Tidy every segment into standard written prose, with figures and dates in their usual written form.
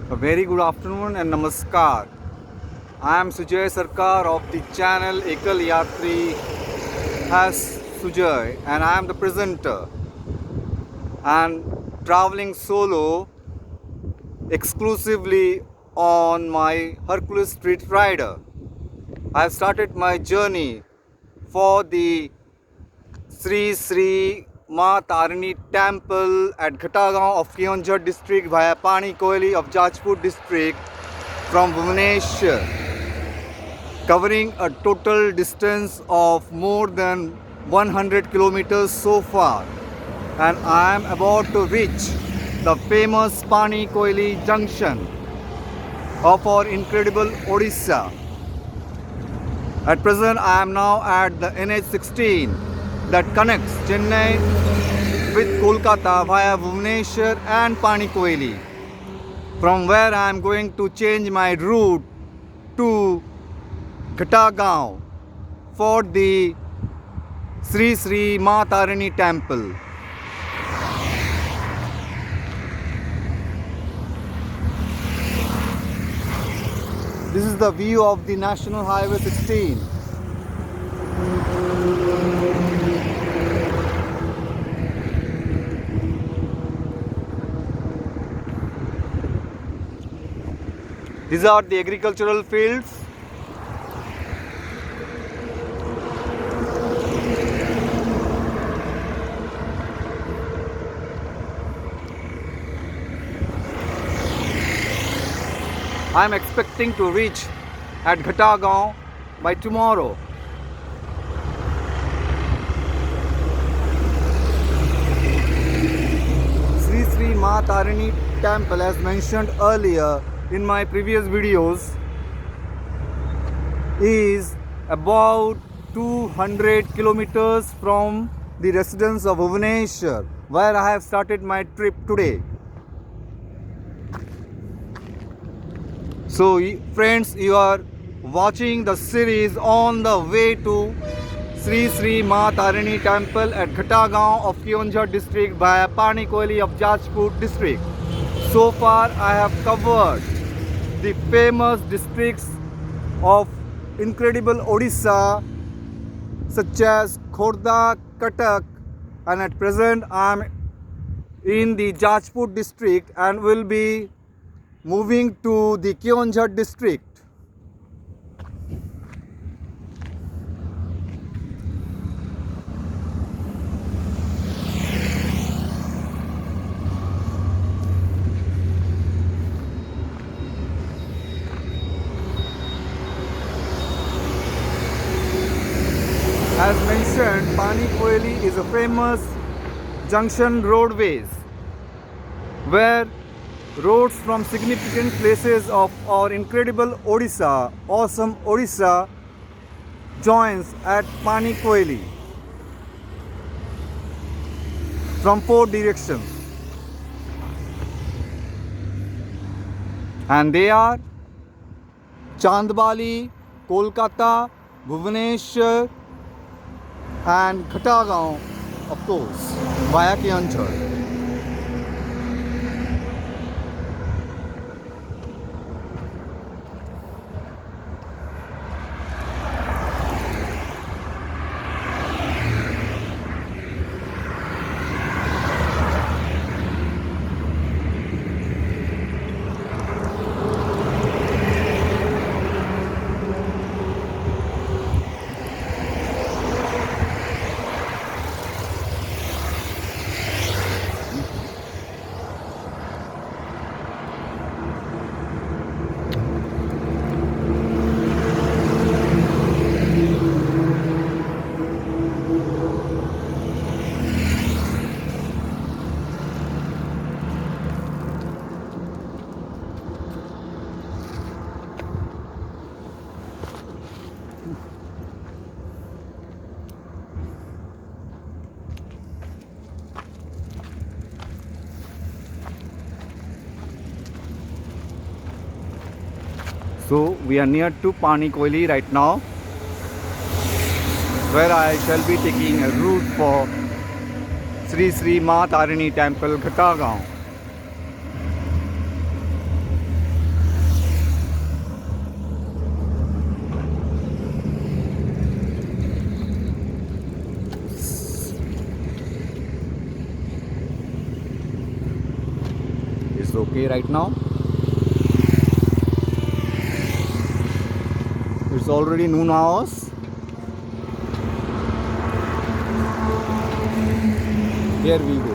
A very good afternoon and namaskar. I am Sujay Sarkar of the channel Ekal Yatri as Sujay, and I am the presenter and traveling solo exclusively on my Hercules Street Rider. I have started my journey for the Sri Sri Ma Tarini Temple at Ghatagaon of Keonjhar district via Pani Koili of Jajpur district from Bhubaneswar, covering a total distance of more than 100 kilometers so far, and I am about to reach the famous Pani Koili junction of our incredible Odisha. At present, I am now at the NH16 that connects Chennai with Kolkata via Bhubaneswar and Pani Koili, from where I am going to change my route to Ghatagaon for the Sri Sri Ma Tarini Temple. This is the view of the National Highway 16. These are the agricultural fields. I am expecting to reach at Ghatagaon by tomorrow. Sri Sri Ma Tarini Temple, as mentioned earlier in my previous videos, is about 200 kilometers from the residence of Bhubaneswar, where I have started my trip today. So friends, you are watching the series on the way to Sri Sri Ma Tarini Temple at Ghatagaon of Keonjhar district via Pani Koili of Jajpur district. So far I have covered the famous districts of incredible Odisha such as Khordha, Cuttack, and at present I am in the Jajpur district and will be moving to the Keonjhar district. As mentioned, Pani Koili is a famous junction roadways where roads from significant places of our incredible Odisha, awesome Odisha, joins at Pani Koili from 4 directions. And they are Chandbali, Kolkata, Bhubaneswar and Ghatagaon, of course, via Keonjhar. So we are near to Pani Koili right now, where I shall be taking a route for Sri Sri Ma Tarini Temple, Ghatagaon. okay right now. It's already noon hours. Here we go.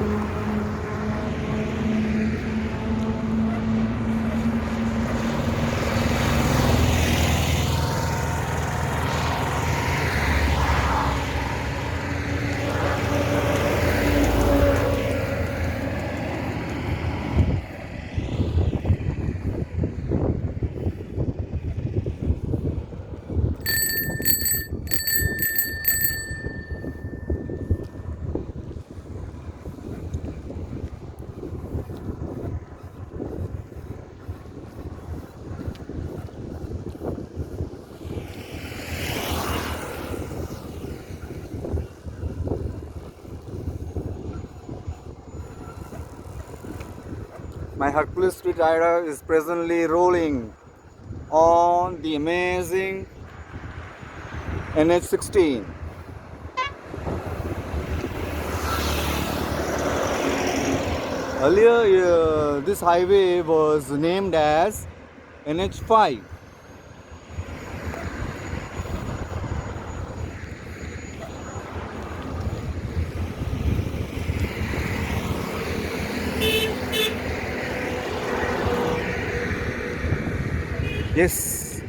My Hercules Street Rider is presently rolling on the amazing NH16. Earlier, this highway was named as NH5. Yes,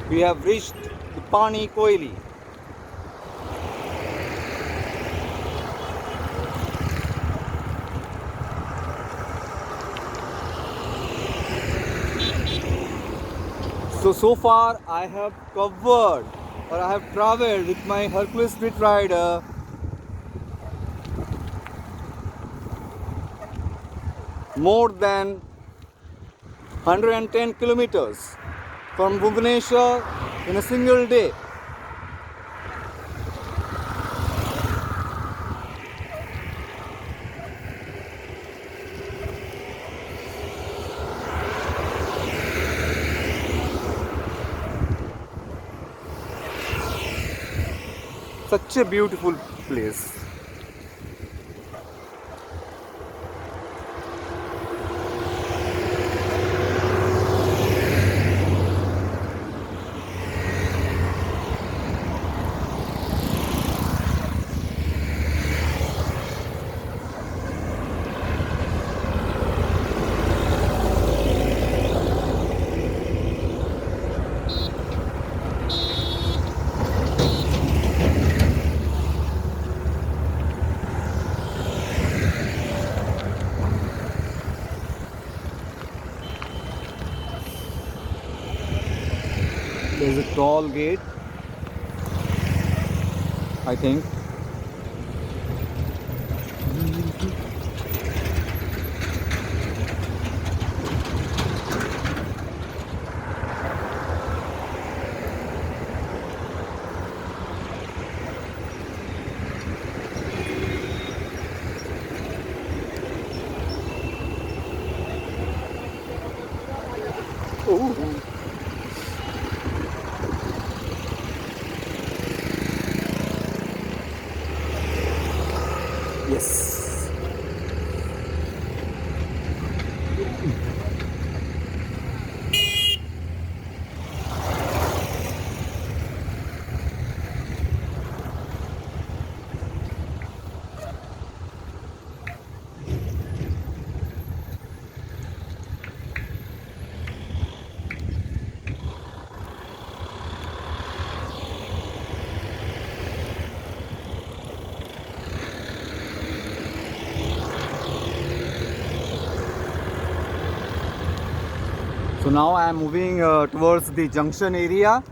we have reached the Pani Koili. So far I have covered or I have traveled with my Hercules Street Rider more than 110 kilometers from Bhubaneswar in a single day. Such a beautiful place. There's a tall gate, I think. Oh. Yes. So now I am moving towards the junction area.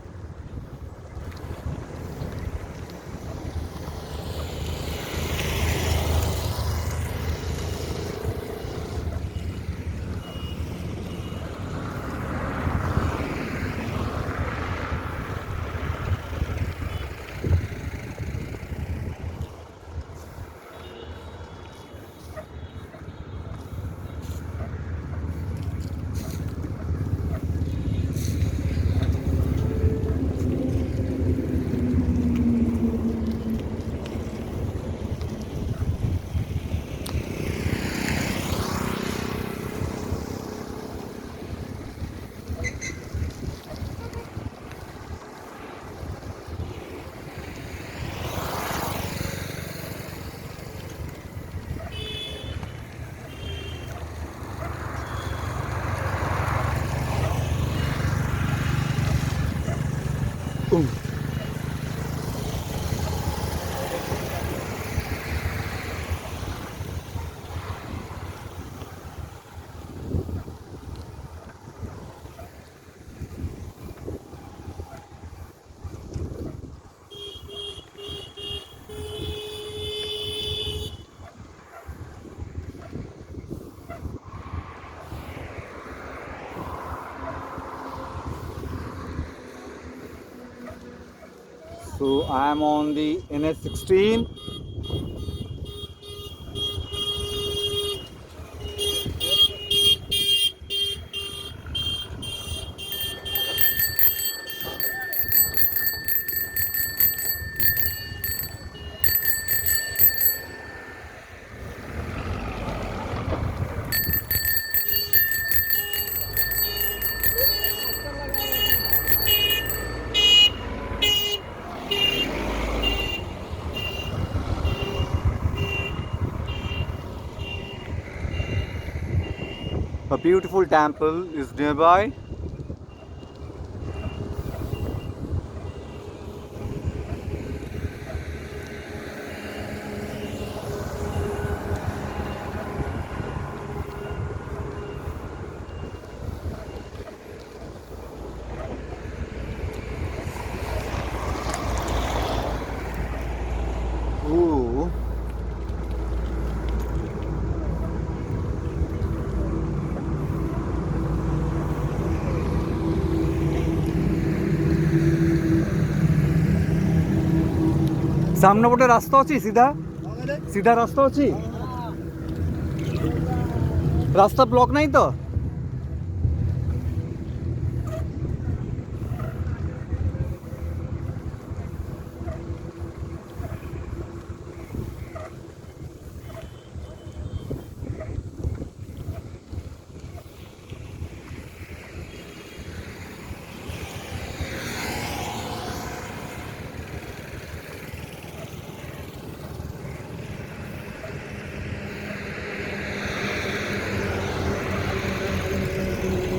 So I am on the NS16. A beautiful temple is nearby. Ooh. सामने गोटे रास्ता अच्छी सीधा सीधा रास्ता अच्छी रास्ता block नहीं तो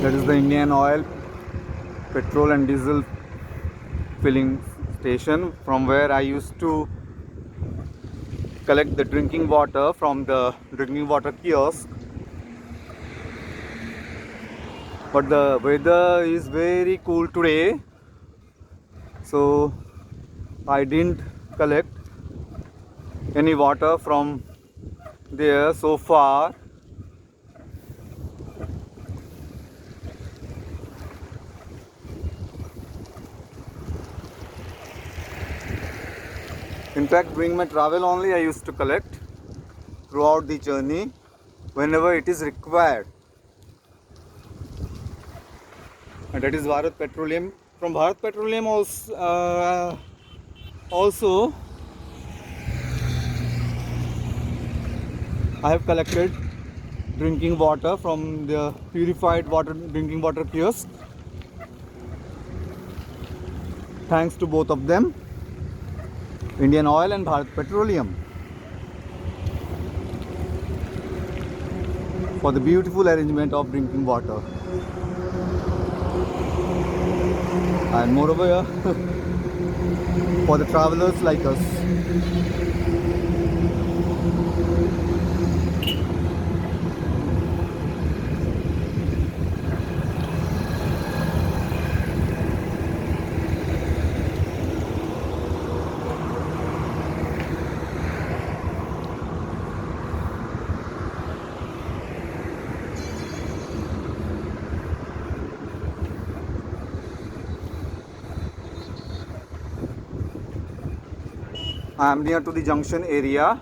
That is the Indian Oil petrol and diesel filling station from where I used to collect the drinking water from the drinking water kiosk. But the weather is very cool today, so I didn't collect any water from there so far. In fact, during my travel only I used to collect throughout the journey whenever it is required. And that is Bharat Petroleum. From Bharat Petroleum also I have collected drinking water from the purified water drinking water kiosk. Thanks to both of them, Indian Oil and Bharat Petroleum, for the beautiful arrangement of drinking water. And moreover, for the travelers like us. I am near to the junction area.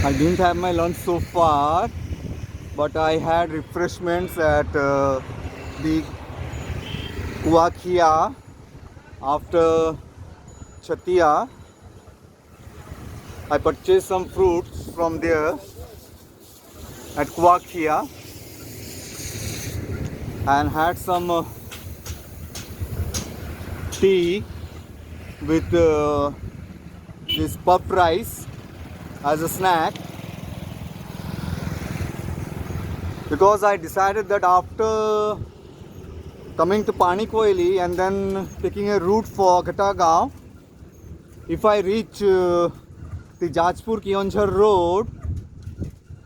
I didn't have my lunch so far, but I had refreshments at the Kuakhia after Chatia. I purchased some fruits from there at Kuakhia and had some tea with this puff rice as a snack, because I decided that after coming to Pani Koili and then taking a route for Ghatagaon, if I reach the Jajpur Kionjhar road,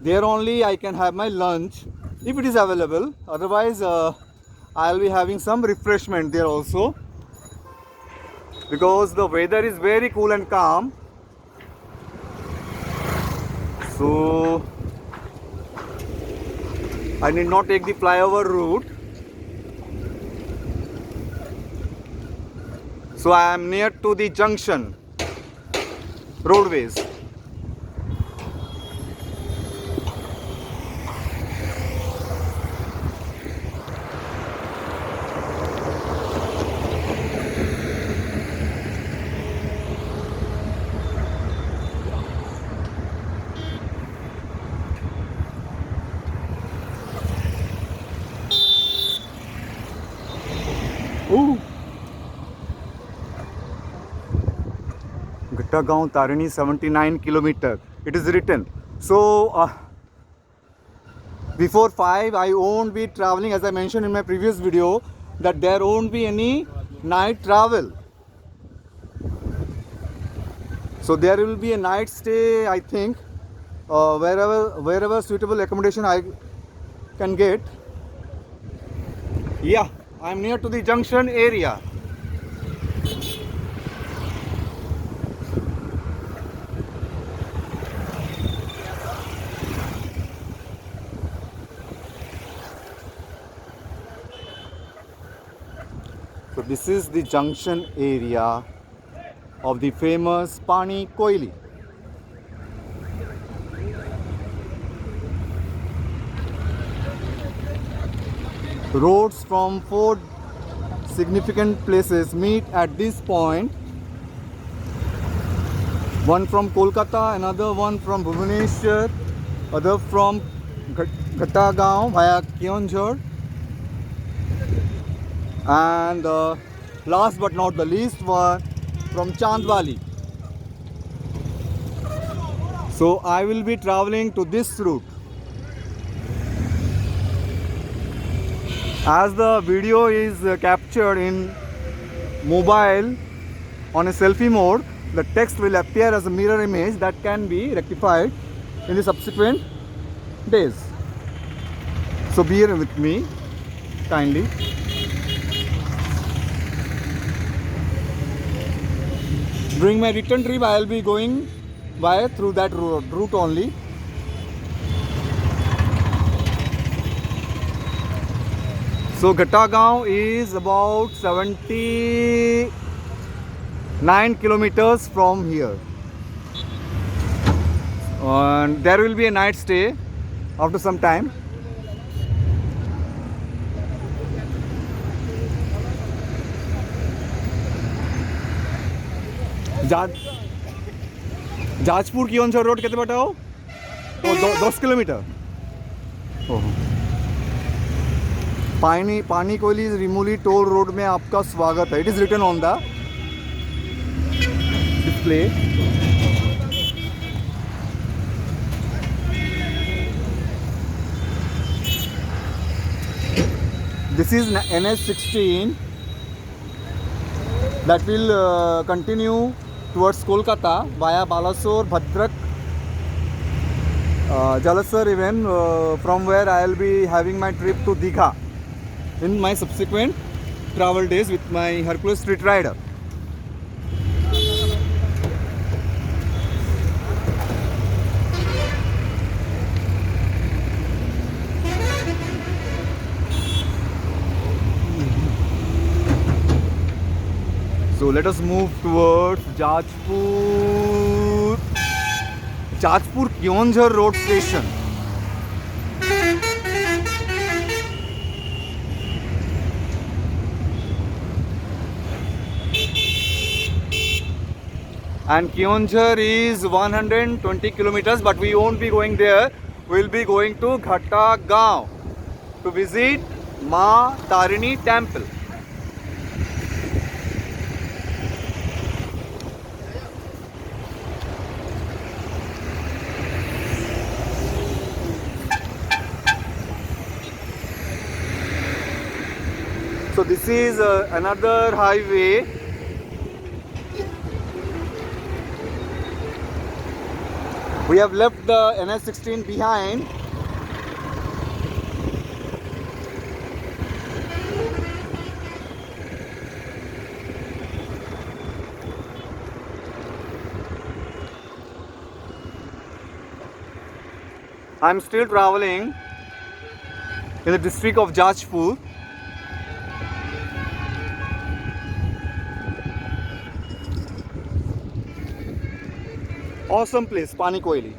there only I can have my lunch if it is available. Otherwise I'll be having some refreshment there also, because the weather is very cool and calm. So I need not take the flyover route. So I am near to the junction roadways. Ooh. Ghatagaon Tarini 79 kilometer. It is written. So before 5 I won't be traveling, as I mentioned in my previous video, that there won't be any night travel. So there will be a night stay, I think, wherever suitable accommodation I can get. Yeah, I am near to the junction area. So this is the junction area of the famous Pani Koili. Roads from 4 significant places meet at this point. One from Kolkata, another one from Bhubaneswar, other from Ghatagaon via Kionjhar, and last but not the least one from Chandwali. So I will be traveling to this route. As the video is captured in mobile on a selfie mode, the text will appear as a mirror image that can be rectified in the subsequent days. So bear with me kindly. During my return trip I will be going through that route only. So Ghatagaon is about 79 kilometers from here, and there will be a night stay after some time. Jajpur Keonjhar road कितने बटा हो? 10 kilometre. पानी कोइली रिमूली toll road में आपका स्वागत है. It is written on the display. This is NH16 that will continue towards Kolkata via Balasore, Bhadrak, Jalasar even, from where I will be having my trip to Digha in my subsequent travel days with my Hercules Street Rider. So let us move towards Jajpur Kionjhar road station. And Keonjhar is 120 kilometers, but we won't be going there. We'll be going to Ghatta Gaon to visit Ma Tarini temple. So this is another highway. We have left the NS16 behind. I'm still traveling in the district of Jajpur. Awesome place, Pani Koili.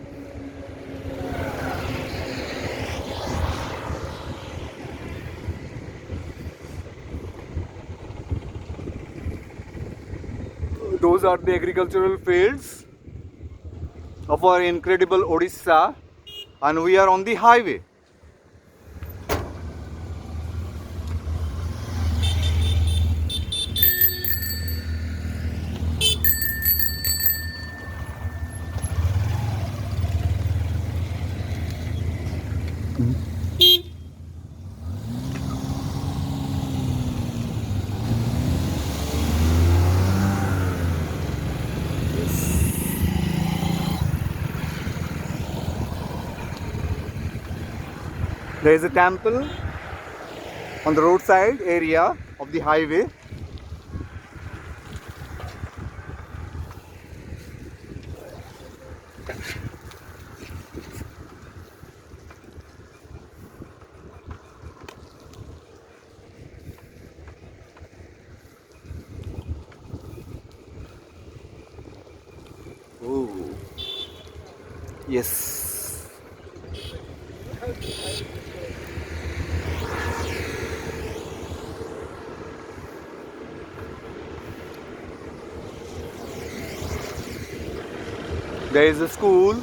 Those are the agricultural fields of our incredible Odisha, and we are on the highway. There is a temple on the roadside area of the highway. Oh, yes. There is a school.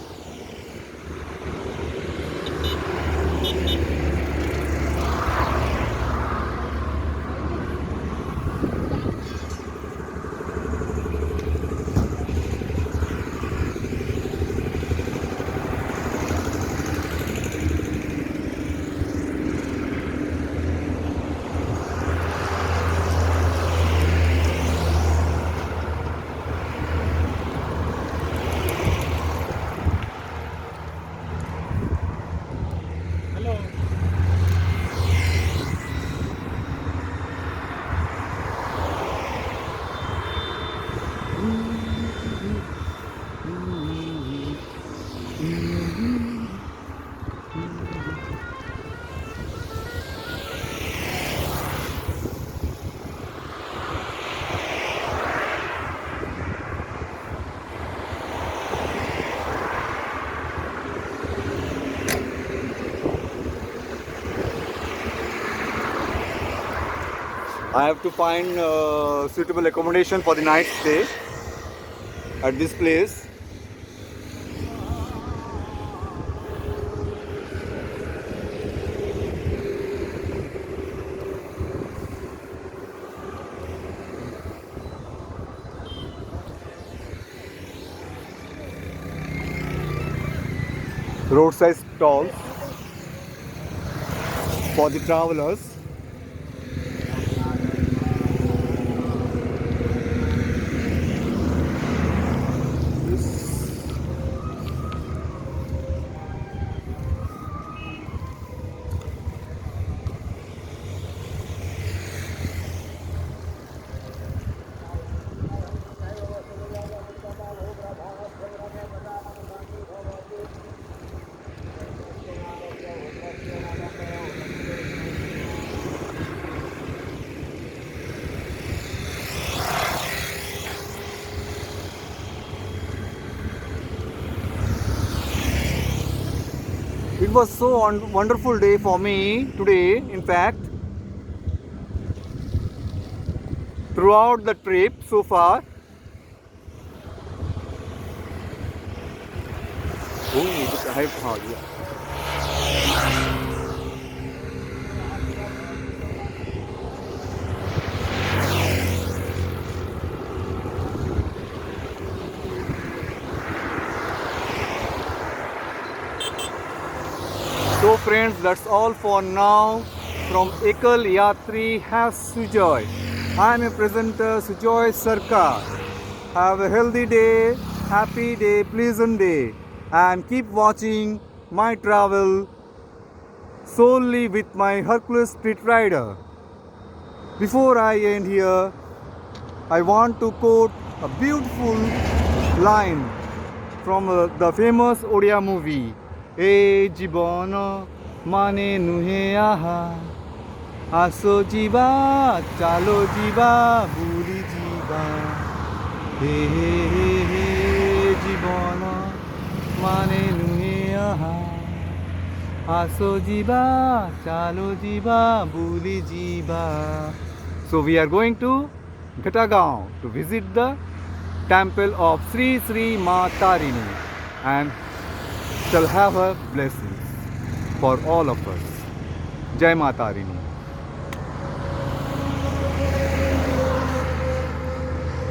I have to find suitable accommodation for the night stay at this place. Roadside stalls for the travelers. It was so wonderful day for me today. In fact, throughout the trip so far, Oh, this is hype hard, yeah. So friends, that's all for now from Ekal Yatri has Sujoy. I am a presenter Sujoy Sarkar. Have a healthy day, happy day, pleasant day, and keep watching my travel solely with my Hercules Street Rider. Before I end here, I want to quote a beautiful line from the famous Odia movie. E jibona mane nuhe aha aso jiba chalo jiba buli jiba he jibona mane nuhe aha aso jiba chalo jiba buli jiba. So we are going to Ghatagaon to visit the temple of Sri Sri Ma Tarini and shall have her blessings for all of us. Jai Ma Tarini.